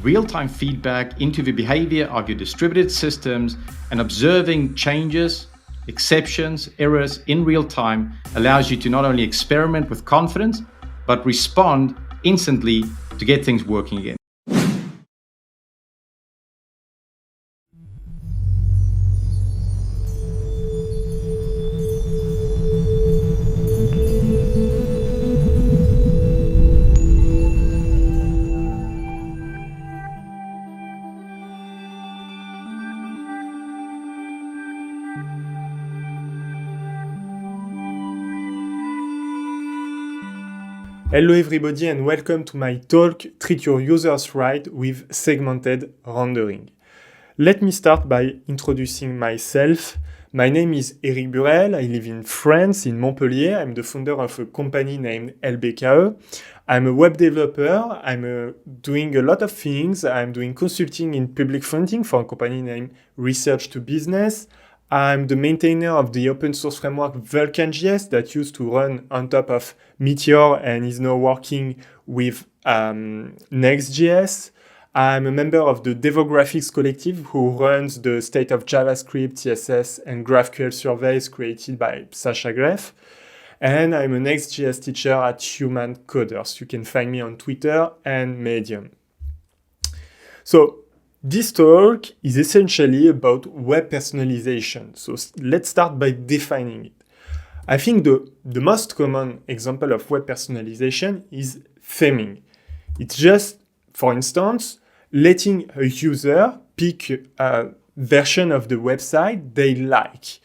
Real-time feedback into the behavior of your distributed systems and observing changes, exceptions, errors in real time allows you to not only experiment with confidence, but respond instantly to get things working again. Hello everybody and welcome to my talk, Treat Your Users Right with Segmented Rendering. Let me start by introducing myself. My name is Eric Burel, I live in France, in Montpellier. I'm the founder of a company named LBKE. I'm a web developer, I'm doing a lot of things. I'm doing consulting in public funding for a company named Research to Business. I'm the maintainer of the open source framework Vulkan.js that used to run on top of Meteor and is now working with Next.js. I'm a member of the Devographics Collective who runs the state of JavaScript, CSS, and GraphQL surveys created by Sasha Greff. And I'm a Next.js teacher at Human Coders. You can find me on Twitter and Medium. So, this talk is essentially about web personalization. So let's start by defining it. I think the most common example of web personalization is theming. It's just, for instance, letting a user pick a version of the website they like.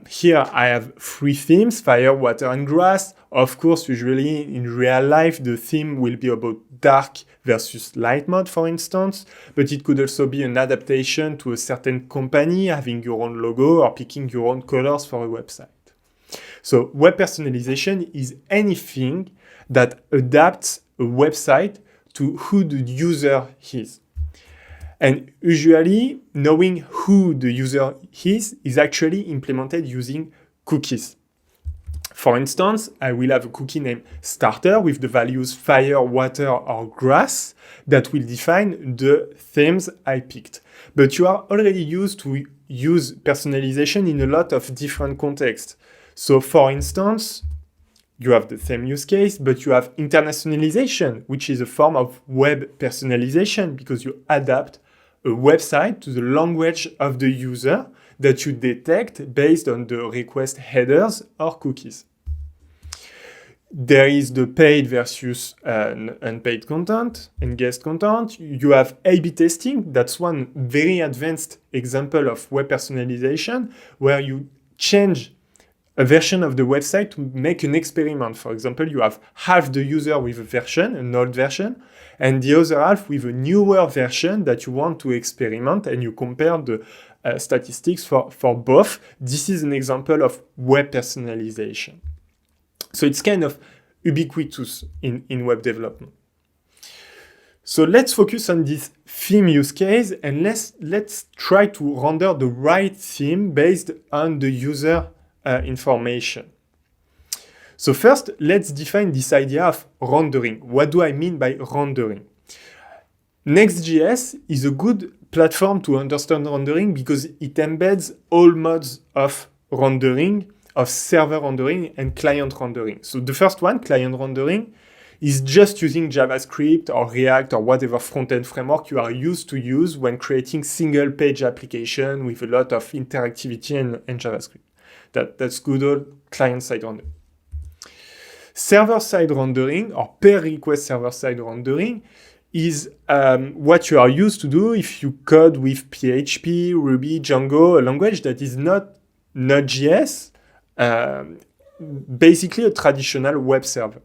Here I have 3 themes, fire, water, and grass. Of course, usually in real life, the theme will be about dark versus light mode, for instance, but it could also be an adaptation to a certain company, having your own logo or picking your own colors for a website. So web personalization is anything that adapts a website to who the user is. And usually, knowing who the user is actually implemented using cookies. For instance, I will have a cookie named starter with the values fire, water, or grass that will define the themes I picked. But you are already used to use personalization in a lot of different contexts. So for instance, you have the theme use case, but you have internationalization, which is a form of web personalization because you adapt a website to the language of the user that you detect based on the request headers or cookies. There is the paid versus unpaid content and guest content. You have A/B testing. That's one very advanced example of web personalization where you change a version of the website to make an experiment. For example, you have half the user with a version, an old version, and the other half with a newer version that you want to experiment, and you compare the statistics for both. This is an example of web personalization. So it's kind of ubiquitous in web development. So let's focus on this theme use case, and let's try to render the right theme based on the user information. So first, let's define this idea of rendering. What do I mean by rendering? Next.js is a good platform to understand rendering because it embeds all modes of rendering, of server rendering and client rendering. So the first one, client rendering, is just using JavaScript or React or whatever front-end framework you are used to use when creating single-page application with a lot of interactivity and JavaScript. That's good old client-side rendering. Server-side rendering or per-request server-side rendering is what you are used to do if you code with PHP, Ruby, Django, a language that is not Node.js, basically a traditional web server.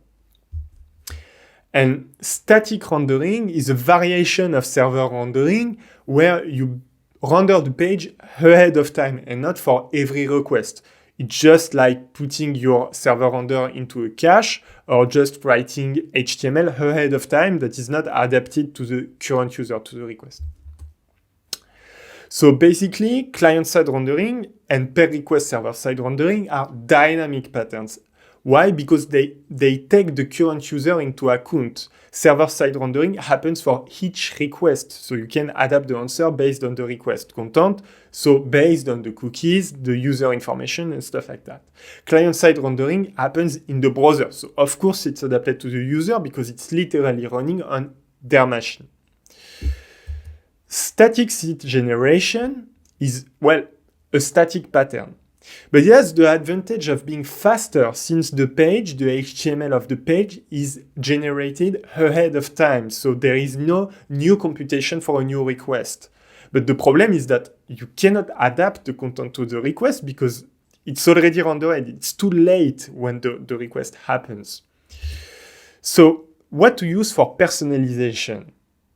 And static rendering is a variation of server rendering where you render the page ahead of time and not for every request. It's just like putting your server render into a cache or just writing HTML ahead of time that is not adapted to the current user, to the request. So basically, client-side rendering and per-request server-side rendering are dynamic patterns. Why? Because they take the current user into account. Server-side rendering happens for each request, so you can adapt the answer based on the request content, so based on the cookies, the user information, and stuff like that. Client-side rendering happens in the browser, so of course it's adapted to the user because it's literally running on their machine. Static seed generation is, well, a static pattern. But it has the advantage of being faster since the page, the HTML of the page, is generated ahead of time. So there is no new computation for a new request. But the problem is that you cannot adapt the content to the request because it's already rendered. It's too late when the request happens. So what to use for personalization?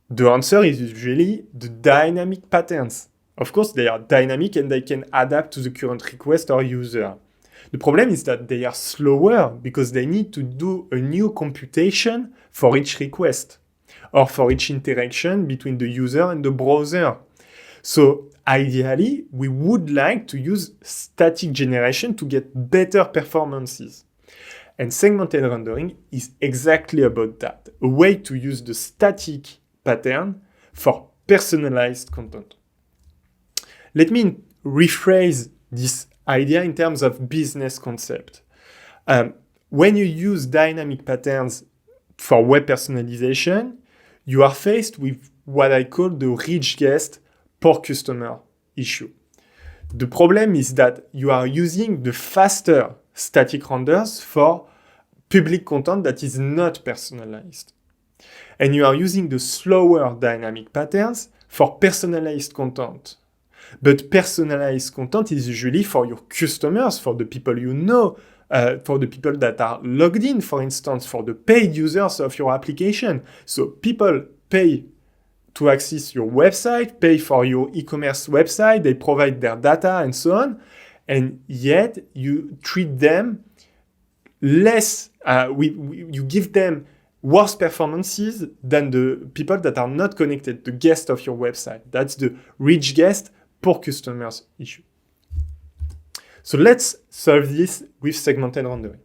The answer is usually the dynamic patterns. Of course, they are dynamic and they can adapt to the current request or user. The problem is that they are slower because they need to do a new computation for each request or for each interaction between the user and the browser. So ideally, we would like to use static generation to get better performances. And segmented rendering is exactly about that, a way to use the static pattern for personalized content. Let me rephrase this idea in terms of business concept. When you use dynamic patterns for web personalization, you are faced with what I call the rich guest poor customer issue. The problem is that you are using the faster static renders for public content that is not personalized. And you are using the slower dynamic patterns for personalized content. But personalized content is usually for your customers, for the people you know, for the people that are logged in, for instance, for the paid users of your application. So people pay to access your website, pay for your e-commerce website, they provide their data and so on, and yet you treat them less, you give them worse performances than the people that are not connected, the guests of your website. That's the rich guest, poor customers issue. So let's solve this with segmented rendering.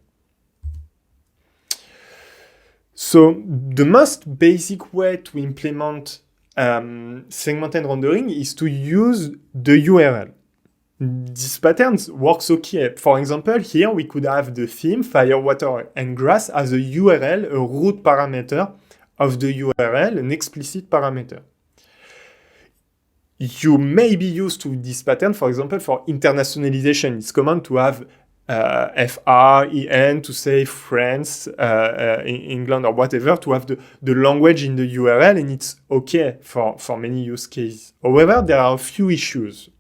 So the most basic way to implement segmented rendering is to use the URL. These patterns works okay. For example, here we could have the theme, fire, water, and grass as a URL, a root parameter of the URL, an explicit parameter. You may be used to this pattern, for example, for internationalization. It's common to have FREN to say France, England, or whatever, to have the language in the URL, and it's okay for many use cases. However, there are a few issues.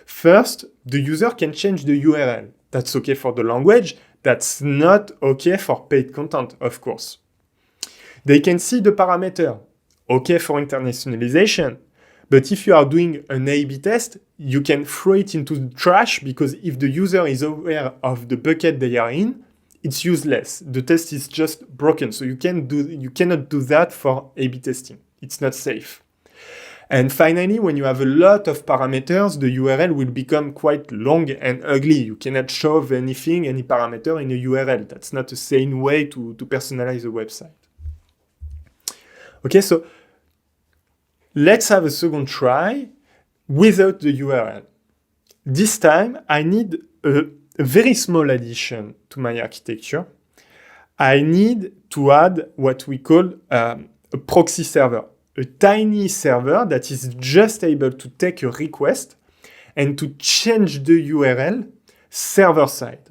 First, the user can change the URL. That's okay for the language. That's not okay for paid content, of course. They can see the parameter. Okay for internationalization. But if you are doing an A/B test, you can throw it into the trash because if the user is aware of the bucket they are in, it's useless. The test is just broken. So you cannot do that for A/B testing. It's not safe. And finally, when you have a lot of parameters, the URL will become quite long and ugly. You cannot shove any parameter in a URL. That's not a sane way to personalize a website. Okay, so let's have a second try without the URL. This time, I need a very small addition to my architecture. I need to add what we call a proxy server, a tiny server that is just able to take a request and to change the URL server-side.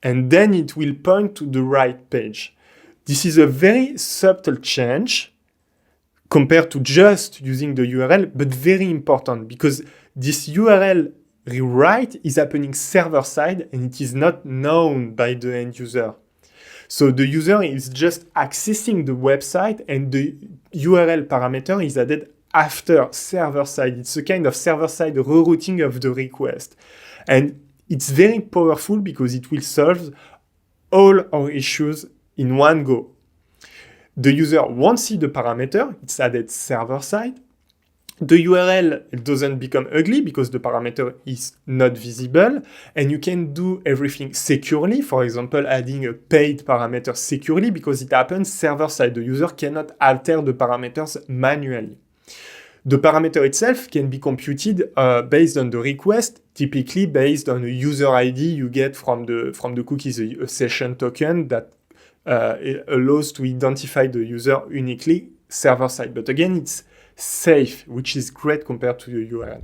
And then it will point to the right page. This is a very subtle change compared to just using the URL, but very important because this URL rewrite is happening server-side and it is not known by the end user. So the user is just accessing the website and the URL parameter is added after server-side. It's a kind of server-side rerouting of the request. And it's very powerful because it will solve all our issues in one go. The user won't see the parameter, it's added server-side. The URL doesn't become ugly because the parameter is not visible, and you can do everything securely. For example, adding a paid parameter securely because it happens server-side. The user cannot alter the parameters manually. The parameter itself can be computed based on the request, typically based on a user ID you get from the cookies, a session token that allows to identify the user uniquely server-side. But again, it's safe, which is great compared to the URL.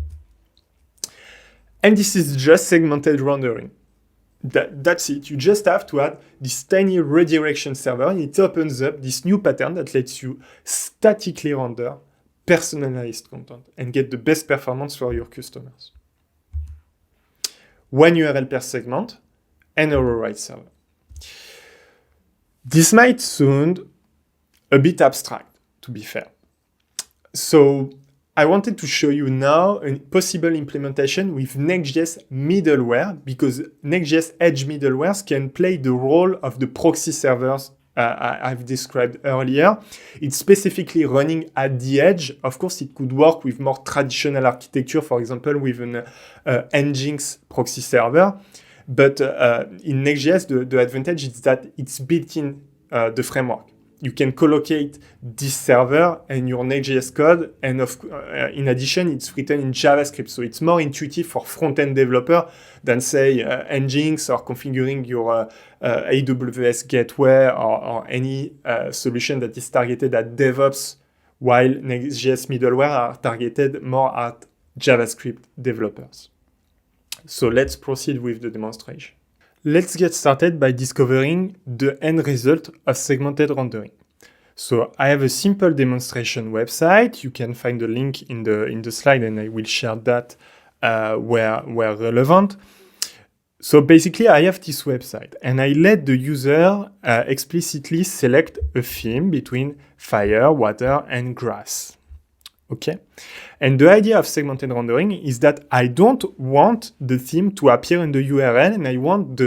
And this is just segmented rendering. That's it. You just have to add this tiny redirection server, and it opens up this new pattern that lets you statically render personalized content and get the best performance for your customers. One URL per segment and a rewrite server. This might sound a bit abstract, to be fair. So I wanted to show you now a possible implementation with Next.js middleware, because Next.js Edge middlewares can play the role of the proxy servers I've described earlier. It's specifically running at the edge. Of course, it could work with more traditional architecture, for example, with an Nginx proxy server. But in Next.js, the advantage is that it's built in the framework. You can collocate this server and your Next.js code, and in addition, it's written in JavaScript, so it's more intuitive for front-end developer than, say, Nginx or configuring your AWS gateway or any solution that is targeted at DevOps, while Next.js middleware are targeted more at JavaScript developers. So let's proceed with the demonstration. Let's get started by discovering the end result of segmented rendering. So I have a simple demonstration website. You can find the link in the slide, and I will share that where relevant. So basically, I have this website, and I let the user explicitly select a theme between fire, water, and grass. Okay, and the idea of segmented rendering is that I don't want the theme to appear in the URL, and I want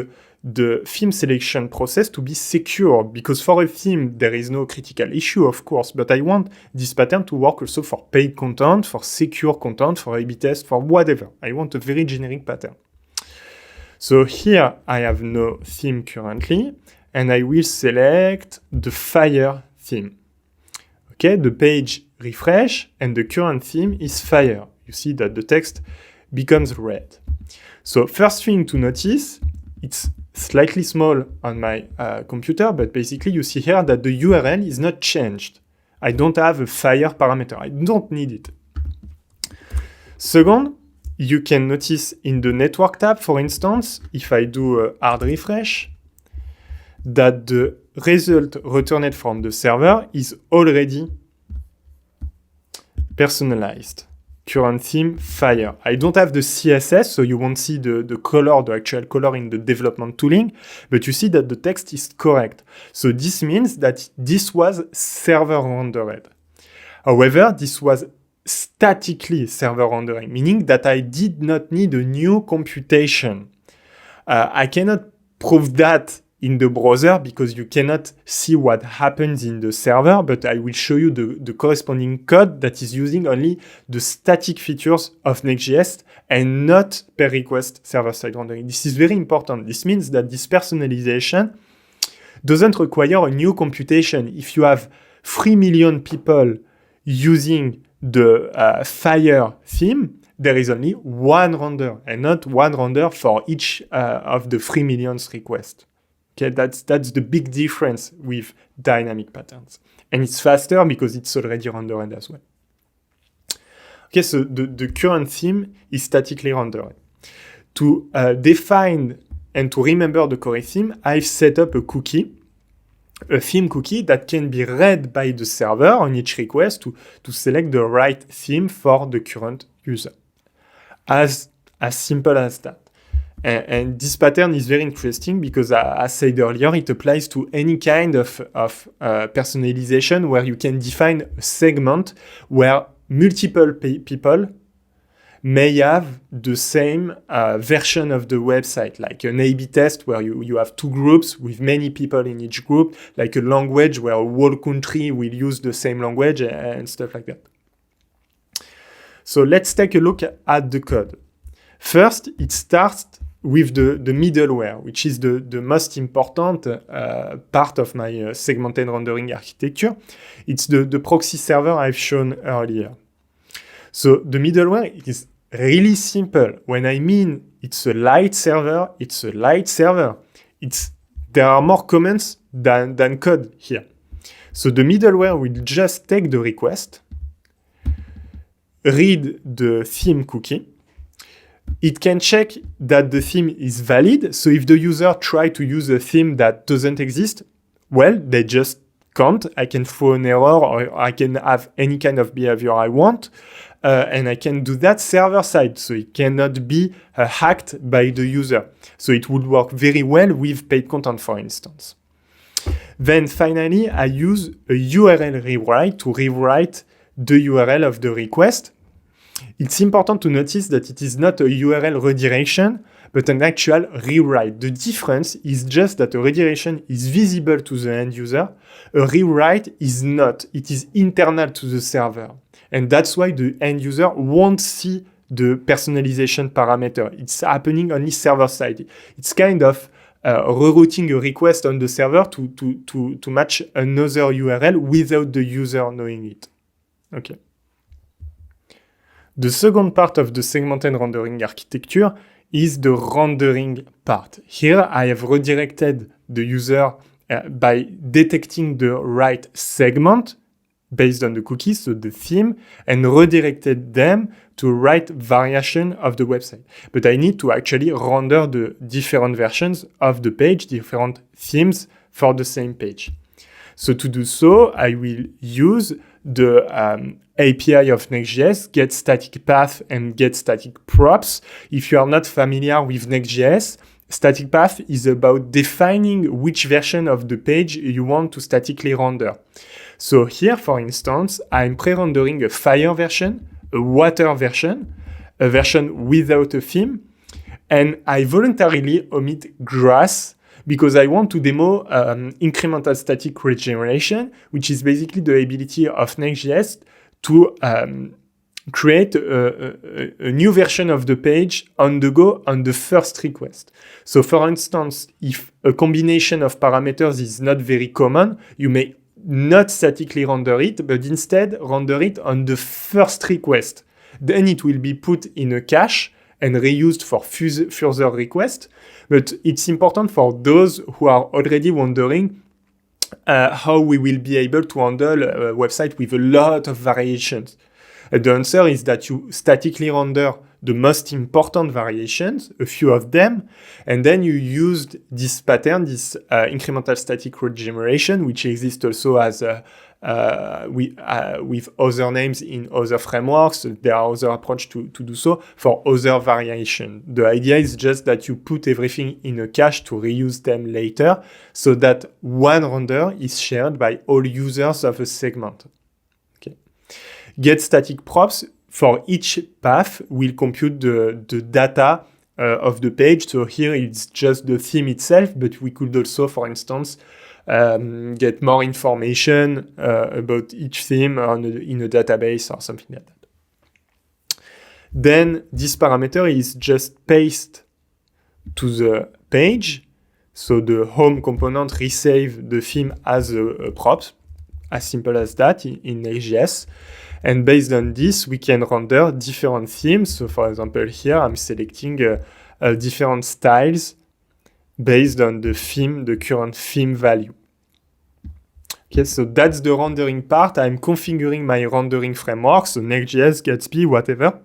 the theme selection process to be secure, because for a theme there is no critical issue, of course, but I want this pattern to work also for paid content, for secure content, for A/B test, for whatever. I want a very generic pattern. So here I have no theme currently, and I will select the fire theme. Okay, the page refresh, and the current theme is fire. You see that the text becomes red. So first thing to notice, it's slightly small on my computer, but basically you see here that the URL is not changed. I don't have a fire parameter. I don't need it. Second, you can notice in the network tab, for instance, if I do a hard refresh, that the result returned from the server is already personalized. Current theme, fire. I don't have the CSS, so you won't see the color, the actual color in the development tooling, but you see that the text is correct. So this means that this was server rendered. However, this was statically server rendering, meaning that I did not need a new computation. I cannot prove that in the browser because you cannot see what happens in the server, but I will show you the corresponding code that is using only the static features of Next.js and not per request server-side rendering. This is very important. This means that this personalization doesn't require a new computation. If you have 3 million people using the Fire theme, there is only one render and not one render for each of the 3 million requests. Okay, that's the big difference with dynamic patterns. And it's faster because it's already rendered as well. Okay, so the current theme is statically rendered. To define and to remember the correct theme, I've set up a cookie, a theme cookie that can be read by the server on each request to select the right theme for the current user. As simple as that. And this pattern is very interesting because, as said earlier, it applies to any kind of personalization where you can define a segment where multiple people may have the same version of the website, like an A/B test where you have two groups with many people in each group, like a language where a whole country will use the same language and stuff like that. So let's take a look at the code. First, it starts with the middleware, which is the most important part of my segmented rendering architecture. It's the proxy server I've shown earlier. So the middleware is really simple. When I mean it's a light server, it's a light server. There are more commands than code here. So the middleware will just take the request, read the theme cookie. It can check that the theme is valid. So if the user try to use a theme that doesn't exist, well, they just can't. I can throw an error, or I can have any kind of behavior I want. And I can do that server side. So it cannot be hacked by the user. So it would work very well with paid content, for instance. Then finally, I use a URL rewrite to rewrite the URL of the request. It's important to notice that it is not a URL redirection, but an actual rewrite. The difference is just that a redirection is visible to the end user. A rewrite is not. It is internal to the server. And that's why the end user won't see the personalization parameter. It's happening only server side. It's kind of rerouting a request on the server to match another URL without the user knowing it. Okay. The second part of the segmented rendering architecture is the rendering part. Here, I have redirected the user by detecting the right segment based on the cookies, so the theme, and redirected them to right variation of the website. But I need to actually render the different versions of the page, different themes for the same page. So to do so, I will use the API of Next.js, getStaticPath and getStaticProps. If you are not familiar with Next.js, static path is about defining which version of the page you want to statically render. So here, for instance, I'm pre-rendering a fire version, a water version, a version without a theme, and I voluntarily omit grass because I want to demo incremental static regeneration, which is basically the ability of Next.js to create a new version of the page on the go on the first request. So for instance, if a combination of parameters is not very common, you may not statically render it, but instead render it on the first request. Then it will be put in a cache and reused for further requests. But it's important for those who are already wondering how we will be able to handle a website with a lot of variations. The answer is that you statically render the most important variations, a few of them, and then you used this pattern, this incremental static regeneration, which exists also as with other names in other frameworks. There are other approaches to do so for other variation. The idea is just that you put everything in a cache to reuse them later, so that one render is shared by all users of a segment. Okay. GetStaticProps for each path will compute the data of the page. So here it's just the theme itself, but we could also, for instance, get more information about each theme in a database or something like that. Then this parameter is just pasted to the page. So the home component receives the theme as a prop, as simple as that in Next.js. And based on this, we can render different themes. So for example, here I'm selecting different styles based on the theme, the current theme value. Okay, so that's the rendering part. I'm configuring my rendering framework, so Next.js, Gatsby, whatever,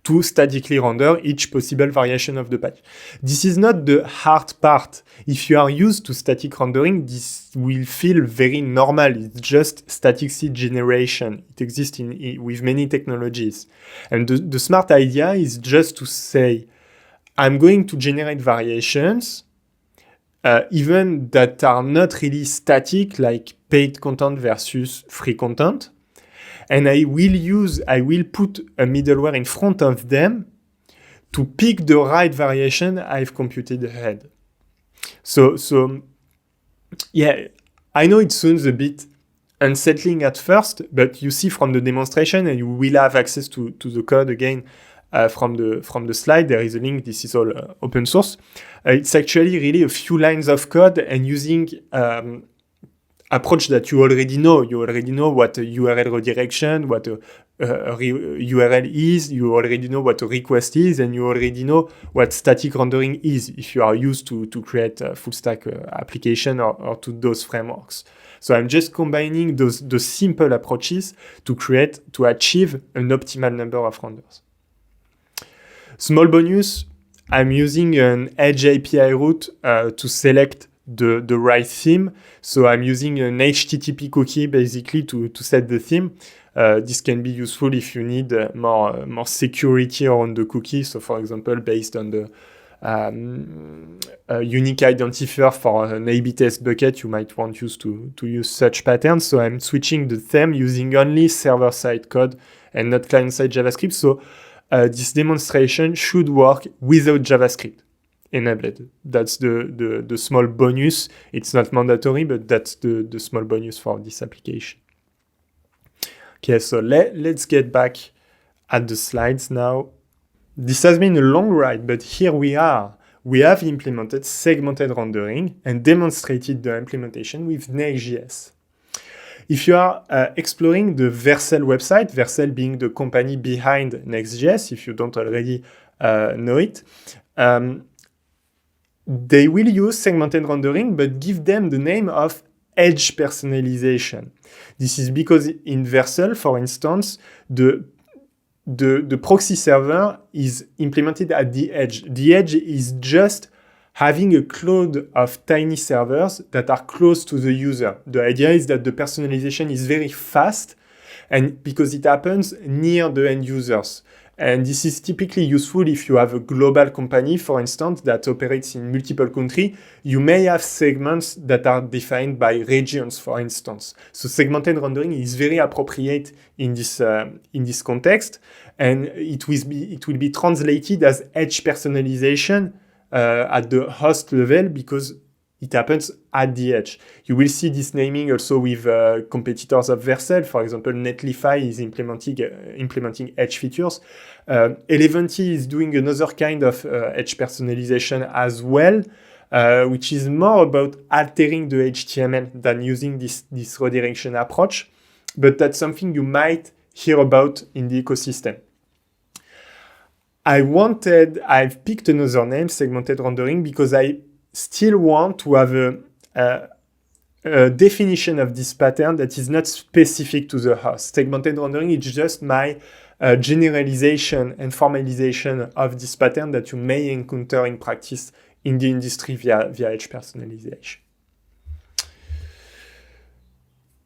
to statically render each possible variation of the page. This is not the hard part. If you are used to static rendering, this will feel very normal. It's just static seed generation. It exists with many technologies. And the smart idea is just to say, I'm going to generate variations, even that are not really static, like paid content versus free content. And I will put a middleware in front of them to pick the right variation I've computed ahead. So yeah, I know it sounds a bit unsettling at first, but you see from the demonstration, and you will have access to the code again from the slide. There is a link. This is all open source. It's actually really a few lines of code and using approach that you already know. You already know what a URL redirection, what a URL is, you already know what a request is, and you already know what static rendering is if you are used to create a full stack application or to those frameworks. So I'm just combining those simple approaches to achieve an optimal number of renders. Small bonus, I'm using an Edge API route to select the right theme. So I'm using an HTTP cookie basically to set the theme. This can be useful if you need more security around the cookie. So for example, based on the unique identifier for an A/B test bucket, you might want to use such patterns. So I'm switching the theme using only server-side code and not client-side JavaScript. So this demonstration should work without JavaScript enabled. That's the small bonus. It's not mandatory, but that's the small bonus for this application. Okay, so let's get back at the slides now. This has been a long ride, but here we are. We have implemented segmented rendering and demonstrated the implementation with Next.js. If you are exploring the Vercel website, Vercel being the company behind Next.js, if you don't already know it, they will use segmented rendering, but give them the name of edge personalization. This is because in Vercel, for instance, the proxy server is implemented at the edge. The edge is just having a cloud of tiny servers that are close to the user. The idea is that the personalization is very fast, and because it happens near the end users. And this is typically useful if you have a global company, for instance, that operates in multiple countries. You may have segments that are defined by regions, for instance. So segmented rendering is very appropriate in this context, and it will be translated as edge personalization at the host level because it happens at the edge. You will see this naming also with competitors of Vercel. For example, Netlify is implementing edge features. Eleventy is doing another kind of edge personalization as well, which is more about altering the HTML than using this redirection approach. But that's something you might hear about in the ecosystem. I've picked another name, segmented rendering, because I still want to have a definition of this pattern that is not specific to the host. Segmented rendering is just my generalization and formalization of this pattern that you may encounter in practice in the industry via edge personalization.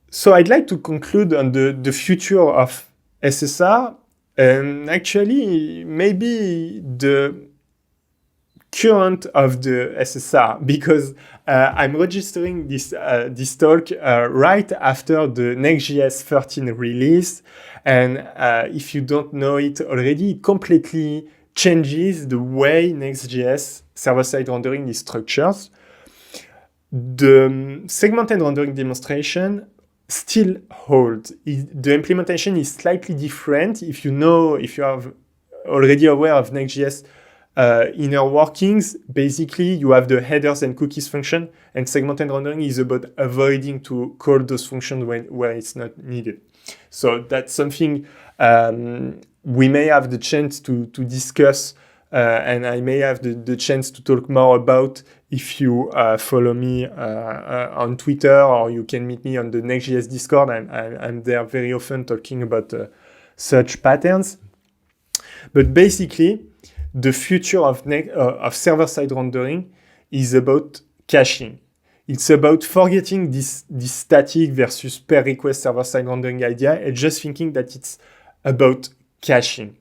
So I'd like to conclude on the future of SSR, and actually maybe the current of the SSR, because I'm registering this talk right after the Next.js 13 release, and if you don't know it already, it completely changes the way Next.js server-side rendering is structured. The segmented rendering demonstration still holds. The implementation is slightly different. If you are already aware of Next.js inner workings, basically you have the headers and cookies function, and segmented rendering is about avoiding to call those functions where it's not needed. So that's something we may have the chance to discuss, and I may have the chance to talk more about if you follow me on Twitter, or you can meet me on the Next.js Discord. I'm there very often talking about such patterns. But basically, the future of server-side rendering is about caching. It's about forgetting this static versus per request server-side rendering idea and just thinking that it's about caching.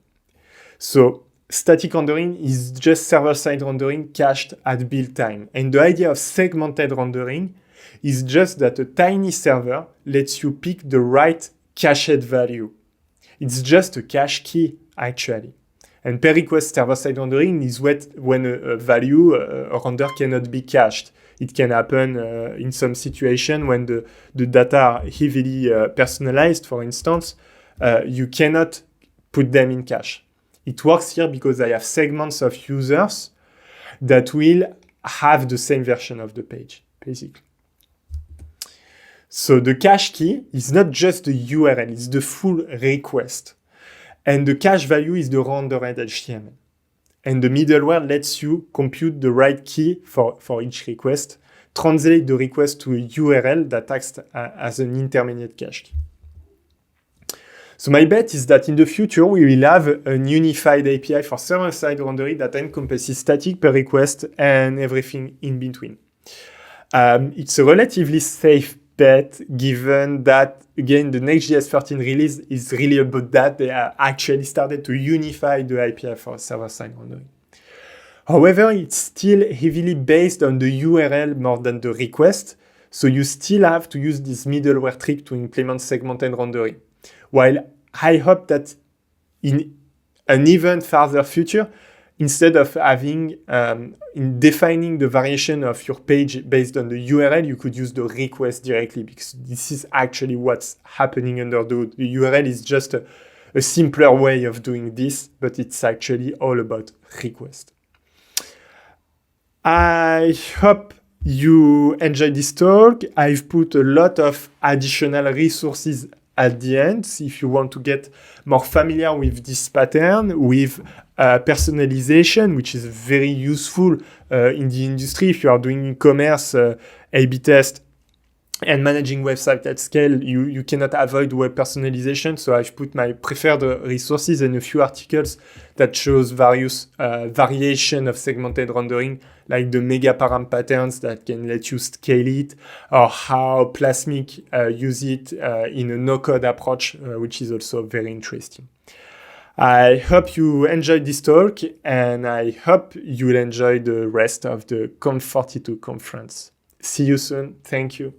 So static rendering is just server-side rendering cached at build time. And the idea of segmented rendering is just that a tiny server lets you pick the right cached value. It's just a cache key, actually. And per request server-side rendering is when a value, a render cannot be cached. It can happen in some situation when the data are heavily personalized, for instance. You cannot put them in cache. It works here because I have segments of users that will have the same version of the page, basically. So the cache key is not just the URL, it's the full request. And the cache value is the rendered HTML. And the middleware lets you compute the right key for each request, translate the request to a URL that acts as an intermediate cache key. So my bet is that in the future, we will have a unified API for server-side rendering that encompasses static per request and everything in between. It's a relatively safe bet, given that, again, the Next.js 13 release is really about that. They actually started to unify the API for server-side rendering. However, it's still heavily based on the URL more than the request, so you still have to use this middleware trick to implement segmented rendering. While I hope that in an even further future, instead of having in defining the variation of your page based on the URL, you could use the request directly, because this is actually what's happening under the URL is just a simpler way of doing this, but it's actually all about request. I hope you enjoyed this talk. I've put a lot of additional resources at the end if you want to get more familiar with this pattern, with personalization, which is very useful in the industry. If you are doing e-commerce, A/B test, and managing website at scale, you cannot avoid web personalization. So I've put my preferred resources and a few articles that shows various variation of segmented rendering, like the megaparam patterns that can let you scale it, or how Plasmic use it in a no-code approach, which is also very interesting. I hope you enjoyed this talk, and I hope you will enjoy the rest of the Conf42 conference. See you soon. Thank you.